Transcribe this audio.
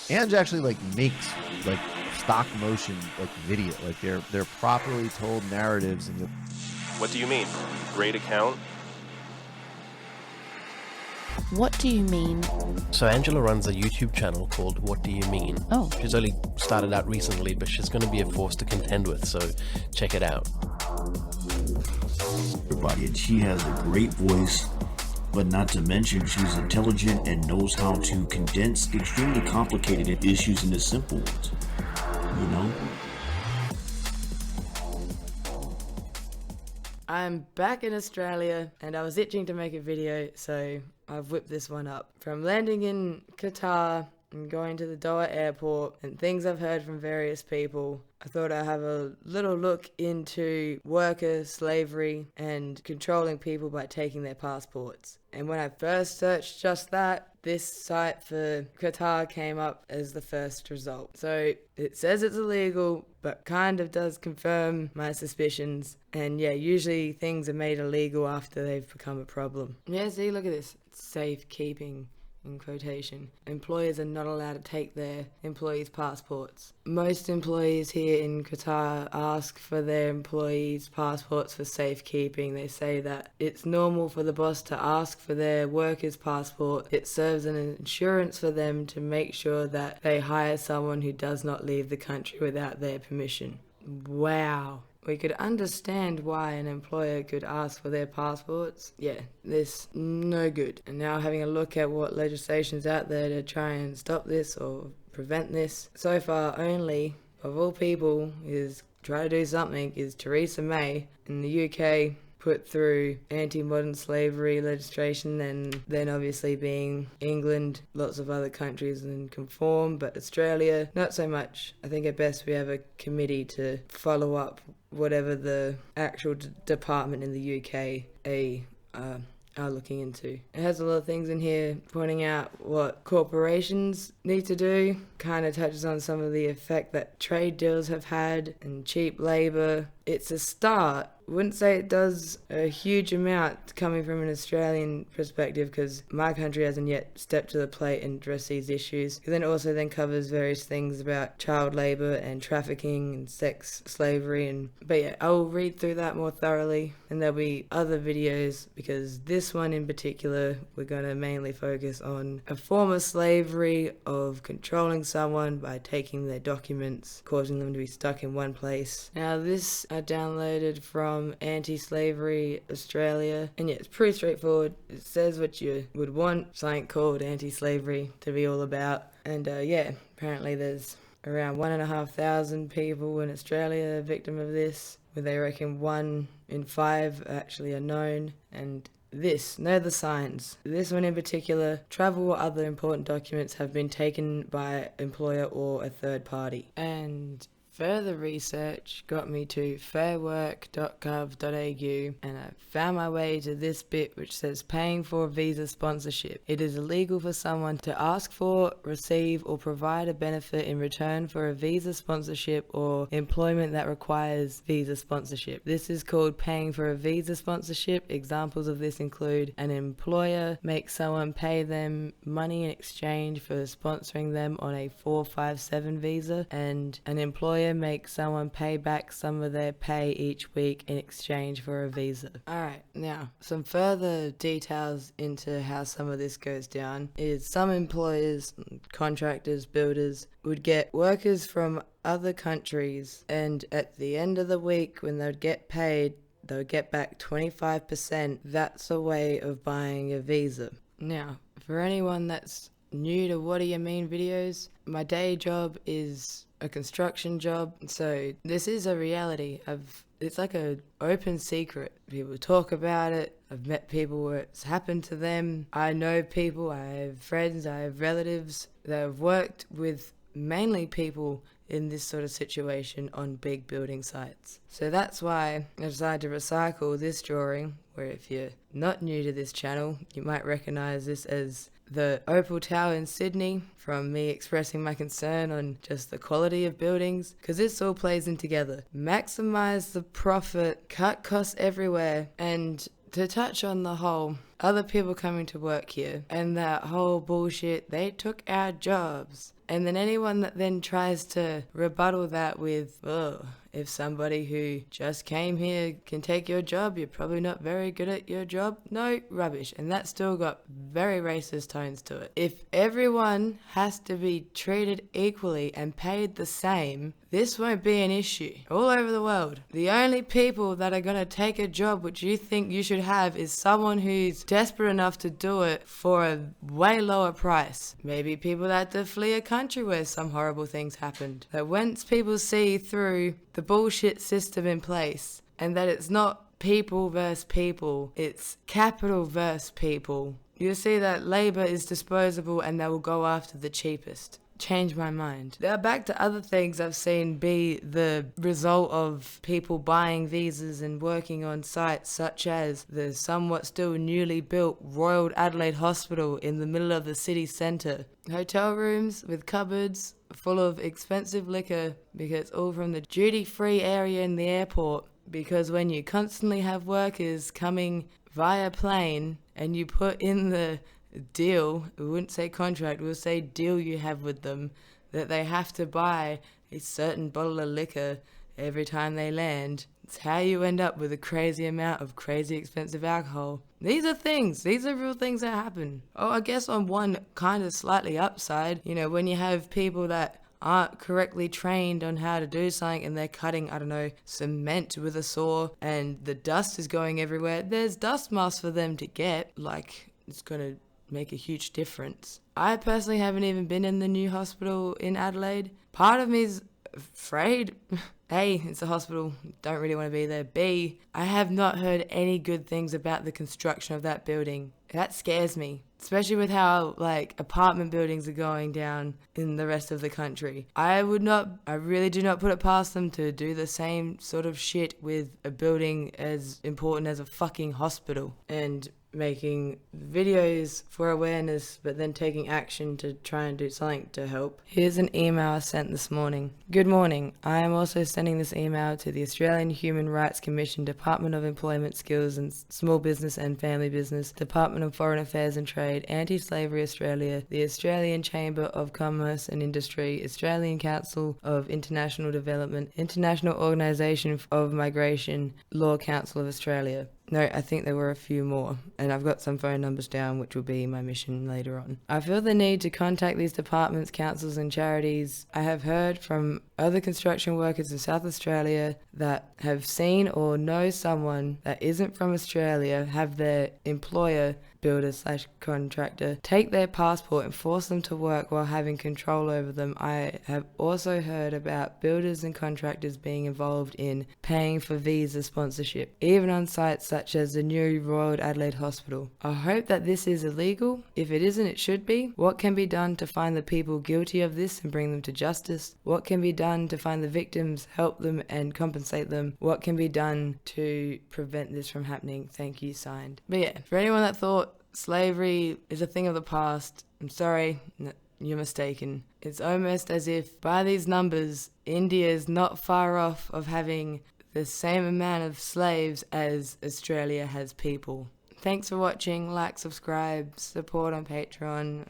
and actually like makes like stock motion like video. Like they're properly told narratives, and What do you mean? Great account? What do you mean? So Angela runs a YouTube channel called What Do You Mean? Oh. She's only started out recently, but she's going to be a force to contend with, so check it out. Everybody, and she has a great voice, but not to mention she's intelligent and knows how to condense extremely complicated issues into simple ones, you know? I'm back in Australia and I was itching to make a video, so I've whipped this one up. From landing in Qatar and going to the Doha airport and things I've heard from various people, I thought I'd have a little look into worker slavery and controlling people by taking their passports. And when I first searched just that, this site for Qatar came up as the first result. So it says it's illegal, but kind of does confirm my suspicions. And yeah, usually things are made illegal after they've become a problem. Yeah, see, look at this. Safekeeping, in quotation. Employers are not allowed to take their employees' passports. Most employees here in Qatar ask for their employees' passports for safekeeping. They say that it's normal for the boss to ask for their workers' passport. It serves an insurance for them to make sure that they hire someone who does not leave the country without their permission. Wow. We could understand why an employer could ask for their passports. Yeah, this no good. And now having a look at what legislation's out there to try and stop this or prevent this. So far only, of all people, is try to do something, is Theresa May in the UK put through anti-modern slavery legislation, and then obviously being England, lots of other countries and conform, but Australia, not so much. I think at best we have a committee to follow up whatever the actual department in the UK are looking into. It has a lot of things in here pointing out what corporations need to do, kind of touches on some of the effect that trade deals have had and cheap labour. It's a start. Wouldn't say it does a huge amount coming from an Australian perspective, because my country hasn't yet stepped to the plate and addressed these issues. It then also covers various things about child labour and trafficking and sex slavery, but yeah, I'll read through that more thoroughly, and there'll be other videos, because this one in particular we're going to mainly focus on a form of slavery of controlling someone by taking their documents, causing them to be stuck in one place. Now this I downloaded from Anti-Slavery Australia, and yeah, it's pretty straightforward. It says what you would want something called anti-slavery to be all about, and yeah, apparently there's around 1,500 people in Australia a victim of this, where they reckon 1 in 5 actually are known. And know the signs. This one in particular, travel or other important documents have been taken by employer or a third party. And further research got me to fairwork.gov.au, and I found my way to this bit which says paying for visa sponsorship. It is illegal for someone to ask for, receive or provide a benefit in return for a visa sponsorship or employment that requires visa sponsorship. This is called paying for a visa sponsorship. Examples of this include an employer makes someone pay them money in exchange for sponsoring them on a 457 visa, and an employer make someone pay back some of their pay each week in exchange for a visa. Alright, now some further details into how some of this goes down is some employers, contractors, builders would get workers from other countries, and at the end of the week when they'd get paid, they would get back 25%. That's a way of buying a visa. Now, for anyone that's new to What Do You Mean videos, my day job is a construction job, so this is a reality. It's like a open secret. People talk about it. I've met people where it's happened to them. I know people, I have friends, I have relatives that have worked with mainly people in this sort of situation on big building sites. So that's why I decided to recycle this drawing, where if you're not new to this channel, you might recognise this as the Opal Tower in Sydney, from me expressing my concern on just the quality of buildings, because this all plays in together. Maximise the profit, cut costs everywhere, and to touch on the whole other people coming to work here and that whole bullshit, they took our jobs. And then anyone that then tries to rebuttal that with, oh, if somebody who just came here can take your job, you're probably not very good at your job. No, rubbish. And that still got very racist tones to it. If everyone has to be treated equally and paid the same, this won't be an issue all over the world. The only people that are going to take a job which you think you should have is someone who's desperate enough to do it for a way lower price. Maybe people that had to flee a country where some horrible things happened. That once people see through the bullshit system in place and that it's not people versus people, it's capital versus people, you'll see that labour is disposable and they will go after the cheapest. Change my mind. Now back to other things I've seen be the result of people buying visas and working on sites, such as the somewhat still newly built Royal Adelaide Hospital in the middle of the city centre. Hotel rooms with cupboards full of expensive liquor because it's all from the duty-free area in the airport. Because when you constantly have workers coming via plane and you put in the deal, we wouldn't say contract, we'll say deal you have with them, that they have to buy a certain bottle of liquor every time they land. It's how you end up with a crazy amount of crazy expensive alcohol. These are real things that happen. Oh, I guess on one kind of slightly upside, when you have people that aren't correctly trained on how to do something and they're cutting, cement with a saw and the dust is going everywhere, there's dust masks for them to get. It's gonna make a huge difference. I personally haven't even been in the new hospital in Adelaide. Part of me is afraid. A, it's a hospital, don't really want to be there. B, I have not heard any good things about the construction of that building. That scares me, especially with how apartment buildings are going down in the rest of the country. I really do not put it past them to do the same sort of shit with a building as important as a fucking hospital and making videos for awareness but then taking action to try and do something to help. Here's an email I sent this morning. Good morning. I am also sending this email to the Australian Human Rights Commission, Department of Employment Skills and Small Business and Family Business, Department of Foreign Affairs and Trade, Anti-Slavery Australia, the Australian Chamber of Commerce and Industry, Australian Council of International Development, International Organisation of Migration, Law Council of Australia. No, I think there were a few more, and I've got some phone numbers down, which will be my mission later on. I feel the need to contact these departments, councils and charities. I have heard from other construction workers in South Australia that have seen or know someone that isn't from Australia have their employer, builder/contractor, take their passport and force them to work while having control over them. I have also heard about builders and contractors being involved in paying for visa sponsorship, even on sites such as the new Royal Adelaide Hospital. I hope that this is illegal. If it isn't, it should be. What can be done to find the people guilty of this and bring them to justice? What can be done to find the victims, help them and compensate them? What can be done to prevent this from happening? Thank you, signed. But yeah, for anyone that thought slavery is a thing of the past, I'm sorry, you're mistaken. It's almost as if, by these numbers, India is not far off of having the same amount of slaves as Australia has people. Thanks for watching. Like, subscribe, support on Patreon.